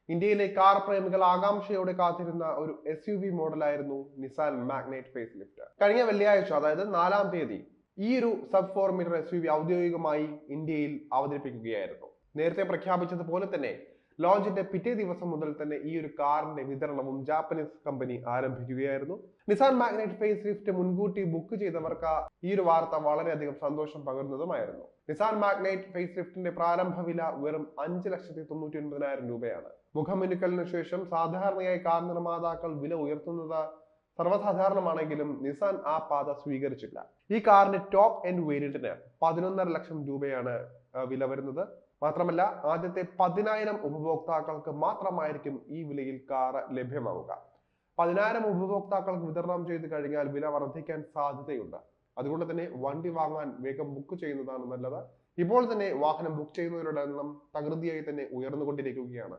ഇന്ത്യയിലെ കാർ പ്രേമികൾ ആകാംക്ഷയോടെ കാത്തിരുന്ന ഒരു SUV മോഡലായിരുന്നു നിസാൻ മാഗ്നൈറ്റ് ഫേസ് ലിഫ്റ്റ്. കഴിഞ്ഞ വെള്ളിയാഴ്ച, അതായത് 4-ാം തീയതി, ഈ ഒരു സബ് 4 മീറ്റർ SUV ഔദ്യോഗികമായി ഇന്ത്യയിൽ അവതരിപ്പിക്കുകയായിരുന്നു. നേരത്തെ പ്രഖ്യാപിച്ചതുപോലെ തന്നെ ലോഞ്ചിന്റെ പിറ്റേ ദിവസം മുതൽ തന്നെ ഈ ഒരു കാറിന്റെ വിതരണവും ജാപ്പനീസ് കമ്പനി ആരംഭിക്കുകയായിരുന്നു. നിസാൻ മാഗ്നൈറ്റ് ഫേസ് ലിഫ്റ്റ് മുൻകൂട്ടി ബുക്ക് ചെയ്തവർക്ക് ഈ ഒരു വാർത്ത വളരെയധികം സന്തോഷം പകരുന്നതുമായിരുന്നു. നിസാൻ മാഗ്നൈറ്റ് ഫേസ് ലിഫ്റ്റിന്റെ പ്രാരംഭ വില വെറും 5,99,000 രൂപയാണ്. മുഖമിനുക്കലിന് ശേഷം സാധാരണയായി കാർ നിർമ്മാതാക്കൾ വില ഉയർത്തുന്നത് സർവ്വസാധാരണമാണെങ്കിലും നിസാൻ ആ പാത സ്വീകരിച്ചില്ല. ഈ കാറിന്റെ ടോപ്പ് എൻഡ് വേരിയന്റിന് 11.5 ലക്ഷം രൂപയാണ് വില വരുന്നത്. മാത്രമല്ല, ആദ്യത്തെ 10,000 ഉപഭോക്താക്കൾക്ക് മാത്രമായിരിക്കും ഈ വിലയിൽ കാർ ലഭ്യമാവുക. 10,000 ഉപഭോക്താക്കൾക്ക് വിതരണം ചെയ്ത് കഴിഞ്ഞാൽ വില വർദ്ധിക്കാൻ സാധ്യതയുണ്ട്. അതുകൊണ്ട് തന്നെ വണ്ടി വാങ്ങാൻ വേഗം ബുക്ക് ചെയ്യുന്നതാണ് നല്ലത്. ഇപ്പോൾ തന്നെ വാഹനം ബുക്ക് ചെയ്യുന്നവരുടെ എണ്ണം തകൃതിയായി തന്നെ ഉയർന്നുകൊണ്ടിരിക്കുകയാണ്.